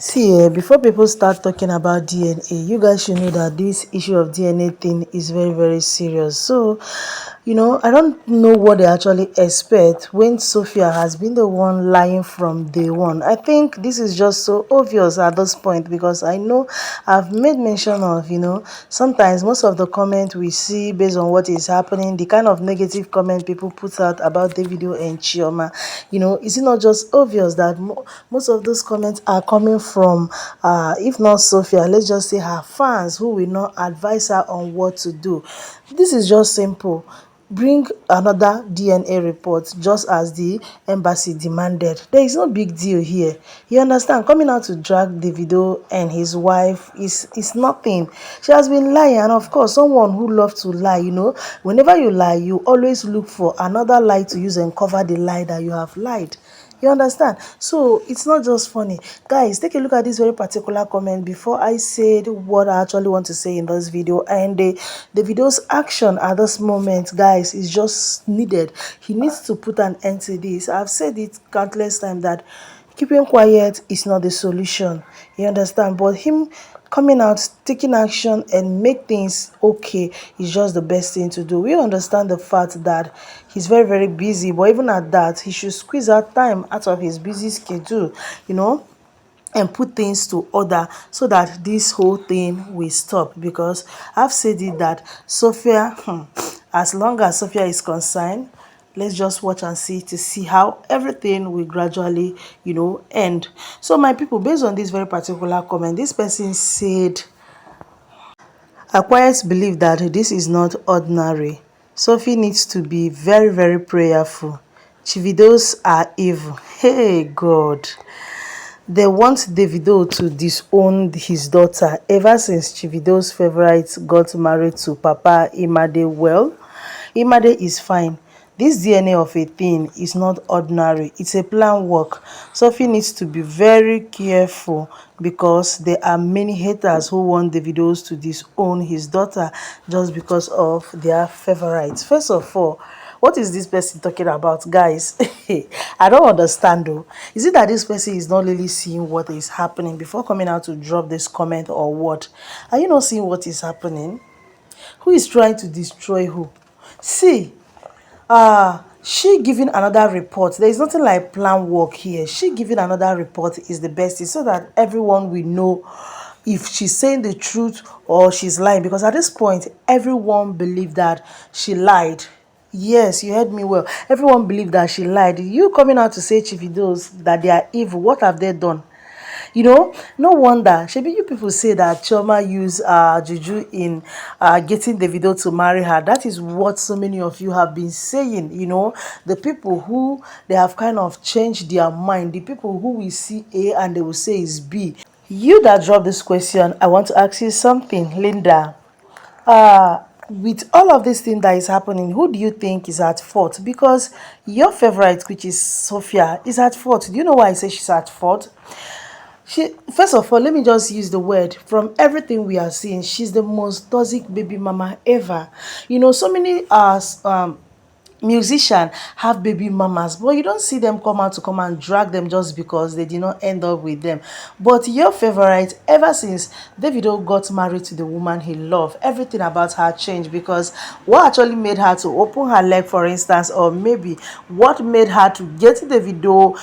See, before people start talking about DNA, you guys should know that this issue of DNA thing is very, very serious. So, I don't know what they actually expect when Sophia has been the one lying from day one. I think this is just so obvious at this point because I know I've made mention of, sometimes most of the comment we see based on what is happening, the kind of negative comment people put out about Davido and Chioma, is it not just obvious that most of those comments are coming from, if not Sophia, let's just say her fans who will not advise her on what to do. This is just simple. Bring another DNA report just as the embassy demanded. There is no big deal here. You understand? Coming out to drag Davido and his wife is nothing. She has been lying, and of course, someone who loves to lie, whenever you lie, you always look for another lie to use and cover the lie that you have lied. You understand? So it's not just funny. Guys, take a look at this very particular comment before I said what I actually want to say in this video. And the video's action at this moment, guys, is just needed. He needs to put an end to this. I've said it countless times that keeping quiet is not the solution. You understand? But him coming out, taking action and make things okay is just the best thing to do. We understand the fact that he's very, very busy, but even at that, he should squeeze out time out of his busy schedule, and put things to order so that this whole thing will stop. Because I've said it that Sophia, as long as Sophia is concerned, let's just watch and see how everything will gradually, end. So my people, based on this very particular comment, this person said, I quite believe that this is not ordinary. Sophie needs to be very, very prayerful. Chividos are evil. Hey God. They want Davido to disown his daughter ever since Chivido's favorite got married to Papa Imade. Well, Imade is fine. This DNA of a thing is not ordinary. It's a plan work. Sophie needs to be very careful because there are many haters who want Davido's to disown his daughter just because of their favorites. First of all, what is this person talking about, guys? I don't understand though. Is it that this person is not really seeing what is happening before coming out to drop this comment, or what? Are you not seeing what is happening? Who is trying to destroy who? See, she giving another report. There is nothing like plan work here. She giving another report is the best thing so that everyone will know if she's saying the truth or she's lying, because at this point everyone believed that she lied. Yes, you heard me well. Everyone believed that she lied. You coming out to say Chividos that they are evil, what have they done? No wonder. Maybe you people say that Choma used juju in getting Davido to marry her. That is what so many of you have been saying. The people who they have kind of changed their mind, the people who will see A and they will say is B. You that dropped this question, I want to ask you something, Linda. With all of this thing that is happening, who do you think is at fault? Because your favorite, which is Sophia, is at fault. Do you know why I say she's at fault? First of all, let me just use the word. From everything we are seeing, she's the most toxic baby mama ever. So many musicians have baby mamas, but you don't see them come out to come and drag them just because they did not end up with them. But your favorite, ever since Davido got married to the woman he loved, everything about her changed. Because what actually made her to open her leg, for instance, or maybe what made her to get Davido,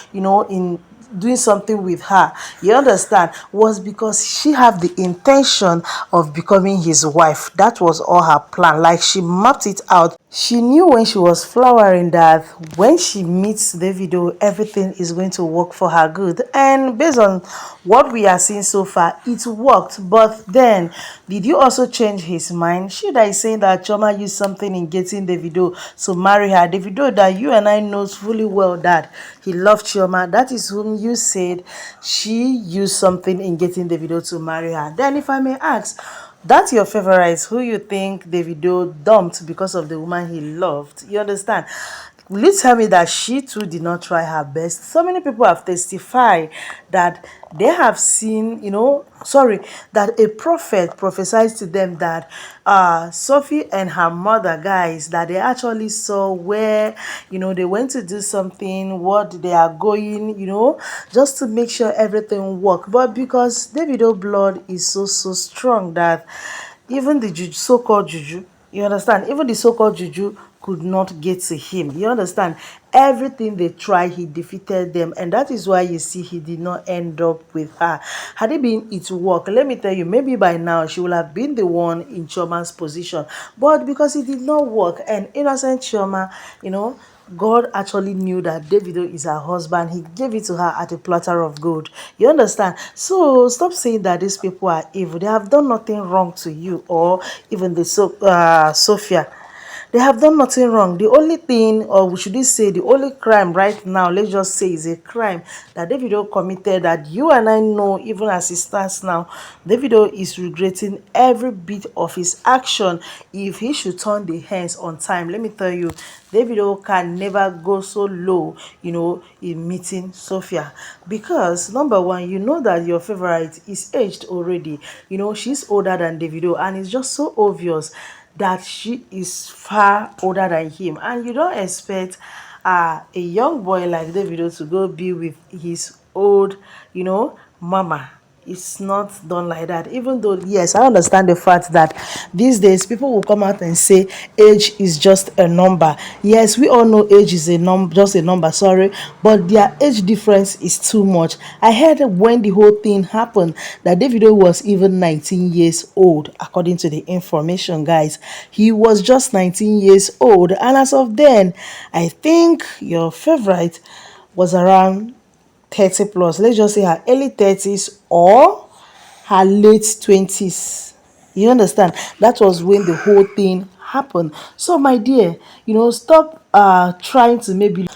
in doing something with her, you understand, was because she had the intention of becoming his wife. That was all her plan. Like, she mapped it out. She knew when she was flowering that when she meets Davido, everything is going to work for her good. And based on what we are seeing so far, it worked. But then, did you also change his mind? She that is saying that Choma used something in getting Davido to marry her. Davido that you and I knows fully well that he loved Chioma. That is whom you said she used something in getting Davido to marry her. Then, if I may ask, that's your favorite, who you think Davido dumped because of the woman he loved. You understand? will you tell me that she too did not try her best? So many people have testified that they have seen, that a prophet prophesied to them that Sophie and her mother, guys, that they actually saw where, they went to do something, what they are going, just to make sure everything worked. But because Davido blood is so strong that even the so-called juju, you understand, even the so-called juju could not get to him. You understand? Everything they tried, he defeated them, and that is why you see he did not end up with her. Had it been it work, let me tell you, maybe by now she would have been the one in Choma's position. But because it did not work, and innocent Choma, God actually knew that Davido is her husband. He gave it to her at a platter of gold. You understand? So stop saying that these people are evil. They have done nothing wrong to you, or even the Sophia. They have done nothing wrong. The only thing, or should we say, the only crime right now, let's just say, is a crime that Davido committed that you and I know, even as it stands now, Davido is regretting every bit of his action. If he should turn the hands on time, let me tell you, Davido can never go so low, in meeting Sophia. Because, number one, you know that your favorite is aged already. She's older than Davido, and it's just so obvious that she is far older than him, and you don't expect a young boy like Davido to go be with his old, mama. It's not done like that. Even though, yes, I understand the fact that these days people will come out and say age is just a number. Yes, we all know age is a number, just a number, sorry, but their age difference is too much. I heard when the whole thing happened that Davido was even 19 years old, according to the information, guys. He was just 19 years old, and as of then, I think your favorite was around 30 plus. Let's just say her early 30s or her late 20s. You understand? That was when the whole thing happened. So my dear, stop trying to maybe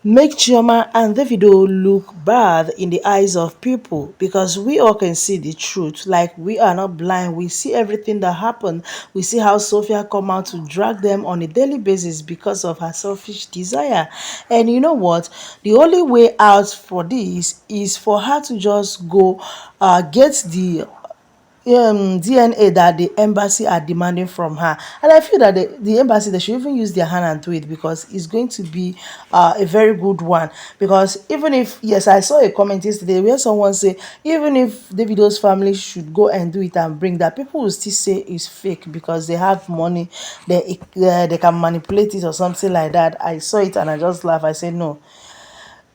make Chioma and Davido look bad in the eyes of people, because we all can see the truth. Like, we are not blind. We see everything that happened. We see how Sophia come out to drag them on a daily basis because of her selfish desire. And you know what? The only way out for this is for her to just go get the DNA that the embassy are demanding from her. And I feel that the embassy, they should even use their hand and do it, because it's going to be a very good one. Because even if, yes, I saw a comment yesterday where someone say even if Davido's family should go and do it and bring that, people will still say it's fake because they have money, they can manipulate it or something like that. I saw it and I just laughed. I said no.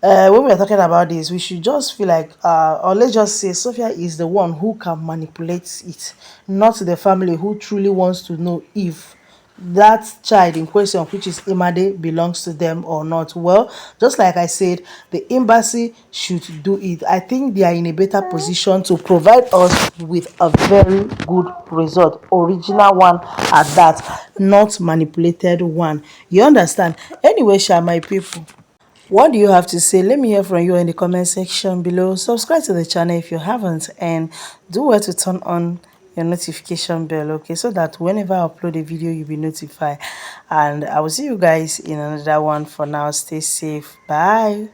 When we are talking about this, we should just feel like, or let's just say, Sophia is the one who can manipulate it, not the family who truly wants to know if that child in question, which is Imade, belongs to them or not. Well, just like I said, the embassy should do it. I think they are in a better position to provide us with a very good result, original one at that, not manipulated one. You understand? Anyway, shall my people, what do you have to say? Let me hear from you in the comment section below. Subscribe to the channel if you haven't, and do well to turn on your notification bell, okay, so that whenever I upload a video, you'll be notified. And I will see you guys in another one. For now, stay safe. Bye.